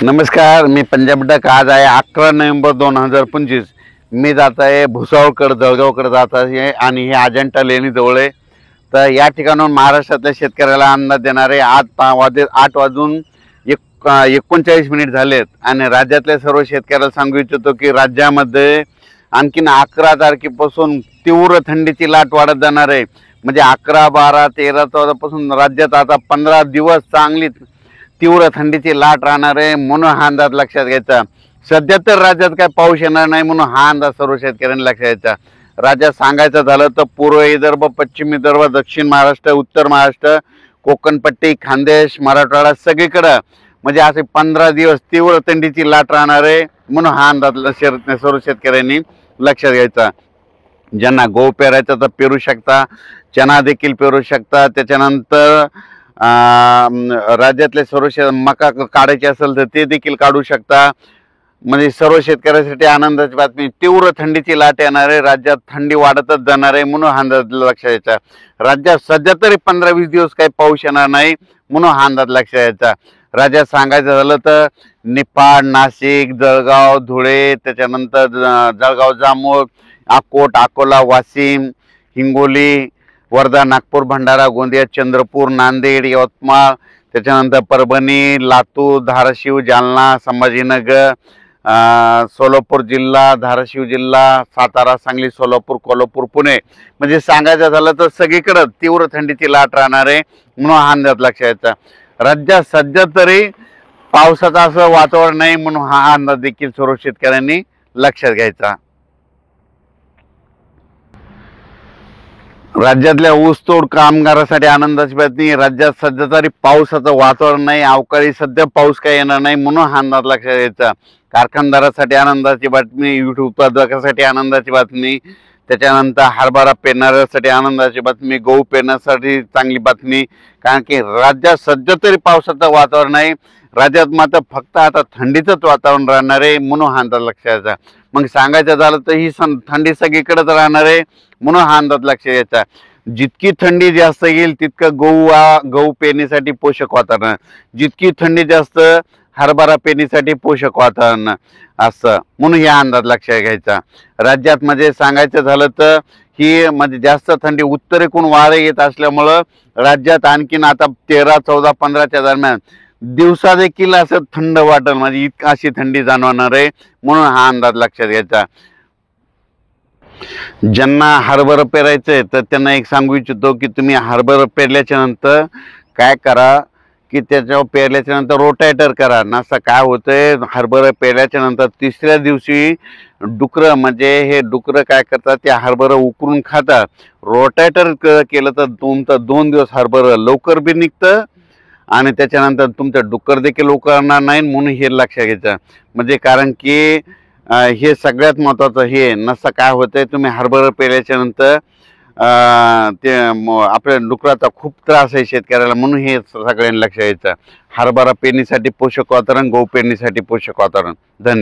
नमस्कार, मी पंजाब डक। आज आहे 11 नोव्हेंबर 2025। मी जात आहे भुसावळकडे, जळगावकडे जात आहे आणि हे अजंठा लेणी जवळ आहे। तर या ठिकाणाहून महाराष्ट्रातल्या शेतकऱ्याला अंदाज देणारे 8 वाजून 39 मिनिट झालेत आणि राज्यातल्या सर्व शेतकऱ्याला सांगू इच्छितो की राज्यामध्ये आणखीन 11 तारखेपासून तीव्र थंडीची लाट वाढत जाणार आहे। म्हणजे 11, 12, 13, 14 पासून राज्यात आता 15 दिवस चांगली तीव्र थंडीची लाट राहणार आहे, म्हणून हा अंदाज लक्षात घ्यायचा। सध्या तर राज्यात काय पाऊस येणार नाही, म्हणून हा अंदाज सर्व शेतकऱ्यांनी लक्षात घ्यायचा। राज्यात सांगायचं झालं तर पूर्व विदर्भ, पश्चिम विदर्भ, दक्षिण महाराष्ट्र, उत्तर महाराष्ट्र, कोकणपट्टी, खानदेश, मराठवाडा सगळीकडे म्हणजे असे 15 दिवस तीव्र थंडीची लाट राहणार आहे, म्हणून हा अंदाज सर्व शेतकऱ्यांनी लक्षात घ्यायचा। ज्यांना गहू पेरायचा तर पेरू शकता, चना देखील पेरू शकता। त्याच्यानंतर राज्यातले सर्व मका काढायचे असेल तर ते देखील काढू शकता। म्हणजे सर्व शेतकऱ्यांसाठी आनंदाची बातमी, तीव्र थंडीची लाट येणार आहे, राज्यात थंडी वाढतच जाणार आहे, म्हणून हा अंदाज लक्षात घ्यायचा। राज्यात सध्या तरी 15-20 दिवस काही पाऊस येणार नाही, म्हणून हा अंदाज लक्षात घ्यायचा। राज्यात सांगायचं झालं तर निफाड, नाशिक, जळगाव, धुळे, त्याच्यानंतर जळगाव, जामोद, अकोट, अकोला, वाशिम, हिंगोली, वर्धा, नागपूर, भंडारा, गोंदिया, चंद्रपूर, नांदेड, यवतमाळ, त्याच्यानंतर परभणी, लातूर, धाराशिव, जालना, संभाजीनगर, सोलापूर जिल्हा, धाराशिव जिल्हा, सातारा, सांगली, सोलापूर, कोल्हापूर, पुणे म्हणजे सांगायचं झालं तर सगळीकडे तीव्र थंडीची लाट राहणार आहे, म्हणून हा अंदाज लक्षात घ्यायचा। राज्यात सध्या तरी पावसाचं असं वातावरण नाही, म्हणून हा अंदाज देखील सर्व शेतकऱ्यांनी लक्षात घ्यायचा। राज्यातल्या ऊसतोड कामगारांसाठी आनंदाची बातमी, राज्यात सध्या तरी पावसाचं वातावरण नाही, अवकाळी सध्या पाऊस काही येणार नाही, म्हणून हा अंदाज लक्षात घ्यायचा। कारखानदारासाठी आनंदाची बातमी, वीट उत्पादकासाठी आनंदाची बातमी, त्याच्यानंतर हरभरा पेरणाऱ्यासाठी आनंदाची बातमी, गहू पेरण्यासाठी चांगली बातमी। कारण की राज्यात सध्या तरी पावसाचं वातावरण आहे, राज्यात मात्र फक्त आता थंडीचंच वातावरण राहणार आहे, म्हणून हा अंदाज लक्षात घ्यायचा। मग सांगायचं झालं तर ही थंडी सगळीकडेच राहणार आहे, म्हणून हा अंदाज लक्षात घ्यायचा। जितकी थंडी जास्त येईल तितकं गहू पेरणीसाठी पोषक वातावरण, जितकी थंडी जास्त हरभरा पेरणीसाठी पोषक वातावरण असं, म्हणून हा अंदाज लक्षात घ्यायचा। राज्यात म्हणजे सांगायचं झालं तर ही म्हणजे जास्त थंडी उत्तरेकडून वारे येत असल्यामुळं राज्यात आणखीन आता 13, 14, 15च्या दरम्यान दिवसा देखील असं थंड वाटेल, म्हणजे इतका अशी थंडी जाणवणार आहे, म्हणून हा अंदाज लक्षात घ्यायचा। ज्यांना हरभरा पेरायचंय तर त्यांना एक सांगू इच्छितो की तुम्ही हरभरा पेरल्याच्या नंतर काय करा की त्याच्यावर पेरल्याच्या नंतर रोटायटर करा। नसं काय होतंय, हरभरा पेरल्याच्या नंतर तिसऱ्या दिवशी डुकरं म्हणजे हे डुकरं काय करतात, ते हरभरा उकरून खातात। रोटायटर केलं तर तुमचं 2 दिवस हरभरा लवकर बी निघतं आणि त्याच्यानंतर तुमचं डुक्कर देखील उकरणार नाही, म्हणून हे लक्षात घ्यायचं। म्हणजे कारण की हे सगळ्यात महत्त्वाचं हे नसं काय होतंय, तुम्ही हरभरा पेरल्याच्या नंतर ते आपल्या डुकराचा खूप त्रास आहे शेतकऱ्याला, म्हणून हे सगळ्यांनी लक्षात घ्यायचं। हरभरा पेरणीसाठी पोषक वातावरण, गहू पेरणीसाठी पोषक वातावरण। धन्यवाद।